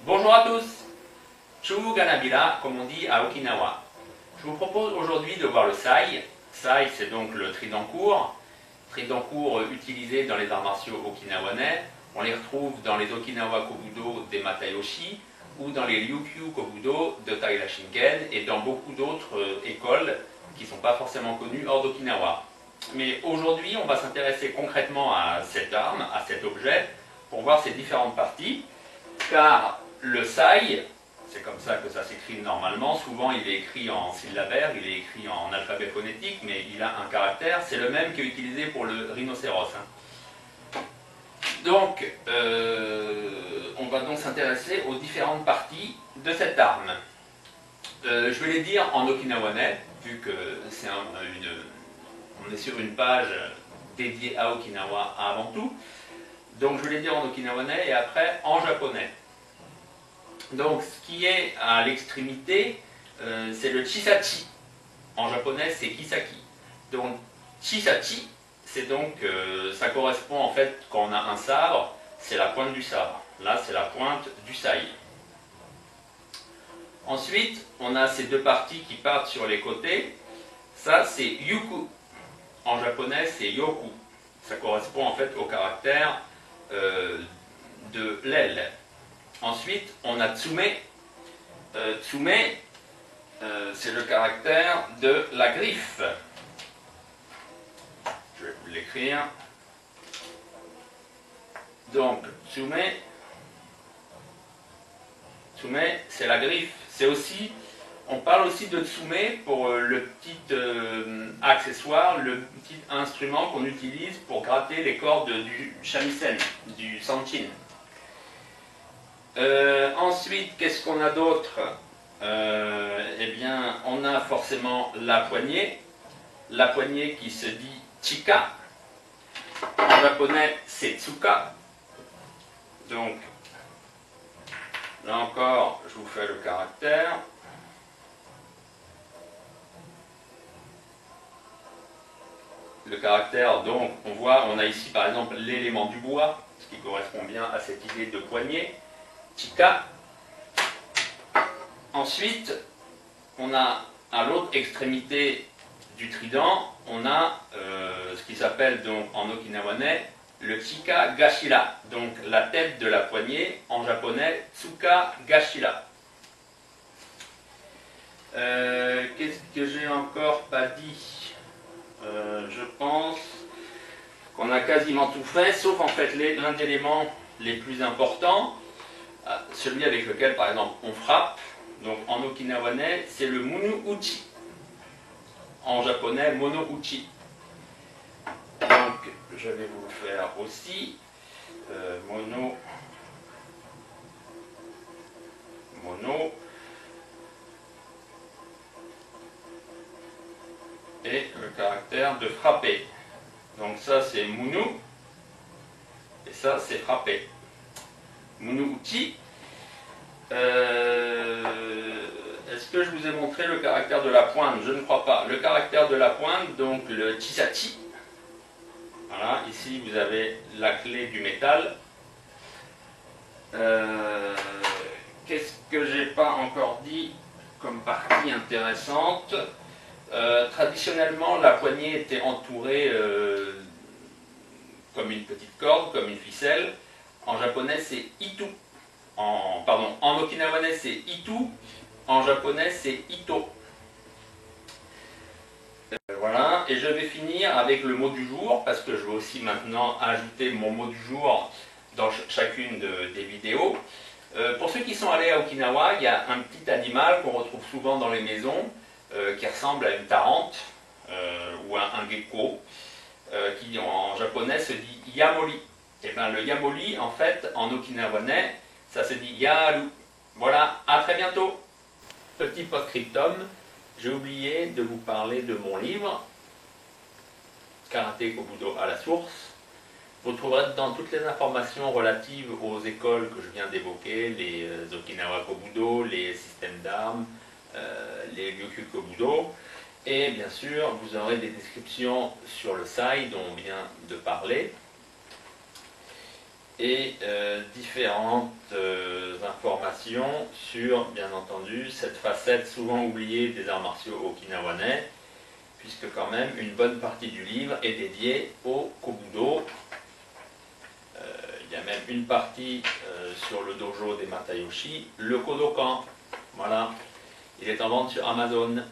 Bonjour à tous, Chu Ganabila, comme on dit à Okinawa. Je vous propose aujourd'hui de voir le sai. Sai, c'est donc le trident court. Trident court utilisé dans les arts martiaux okinawanais. On les retrouve dans les Okinawa Kobudo des Matayoshi ou dans les Ryukyu Kobudo de Taira Shinken et dans beaucoup d'autres écoles qui ne sont pas forcément connues hors d'Okinawa. Mais aujourd'hui, on va s'intéresser concrètement à cette arme, à cet objet, pour voir ses différentes parties, car le sai, c'est comme ça que ça s'écrit normalement, souvent il est écrit en syllabaire, il est écrit en alphabet phonétique, mais il a un caractère, c'est le même qui est utilisé pour le rhinocéros. Donc, on va donc s'intéresser aux différentes parties de cette arme. Je vais les dire en okinawanais, vu que c'est on est sur une page dédiée à Okinawa avant tout. Donc je vais les dire en okinawanais et après en japonais. Donc ce qui est à l'extrémité, c'est le chisachi. En japonais c'est kisaki. Donc chisachi, c'est donc, ça correspond en fait quand on a un sabre, c'est la pointe du sabre. Là c'est la pointe du sai. Ensuite, on a ces deux parties qui partent sur les côtés. Ça c'est yuku. En japonais c'est yoku. Ça correspond en fait au caractère de l'aile. Ensuite, on a tsume. Tsume, c'est le caractère de la griffe. Je vais vous l'écrire. Donc, tsume, c'est la griffe. C'est aussi, on parle aussi de tsume pour le petit accessoire, le petit instrument qu'on utilise pour gratter les cordes du shamisen, du sanchin. Ensuite, qu'est-ce qu'on a d'autre? Eh bien, on a forcément la poignée qui se dit chika. En japonais, c'est tsuka. Donc, là encore, je vous fais le caractère. Le caractère, donc, on voit, on a ici par exemple l'élément du bois, ce qui correspond bien à cette idée de poignée. Chika. Ensuite, on a à l'autre extrémité du trident, on a ce qui s'appelle donc en okinawanais le chika gashira, donc la tête de la poignée, en japonais tsuka gashira. Qu'est-ce que j'ai encore pas dit? Je pense qu'on a quasiment tout fait, sauf en fait l'un des éléments les plus importants, celui avec lequel par exemple on frappe. Donc en okinawanais c'est le munu-uchi, en japonais mono-uchi. Donc je vais vous le faire aussi. Mono et le caractère de frapper. Donc ça c'est munu et ça c'est frapper. Munu-uchi. Est-ce que je vous ai montré le caractère de la pointe? Je ne crois pas. Le caractère de la pointe, donc le chisachi. Voilà, ici vous avez la clé du métal. Qu'est-ce que j'ai pas encore dit comme partie intéressante? Traditionnellement, la poignée était entourée comme une petite corde, comme une ficelle. En japonais, c'est itu. En okinawanais c'est itu, en japonais c'est ito. Voilà, et je vais finir avec le mot du jour, parce que je vais aussi maintenant ajouter mon mot du jour dans chacune des vidéos. Pour ceux qui sont allés à Okinawa, il y a un petit animal qu'on retrouve souvent dans les maisons, qui ressemble à une tarente, ou à un gecko, qui en japonais se dit yamori. Et bien le yamori, en fait, en okinawanais, ça se dit yaru. Voilà, à très bientôt. Petit post-scriptum, j'ai oublié de vous parler de mon livre, Karaté Kobudo à la source. Vous trouverez dedans toutes les informations relatives aux écoles que je viens d'évoquer, les Okinawa Kobudo, les systèmes d'armes, les Ryukyu Kobudo. Et bien sûr, vous aurez des descriptions sur le sai dont on vient de parler. et différentes informations sur, bien entendu, cette facette souvent oubliée des arts martiaux okinawanais, puisque quand même une bonne partie du livre est dédiée au Kobudo. Il y a même une partie sur le dojo des Matayoshi, le Kodokan. Voilà, il est en vente sur Amazon.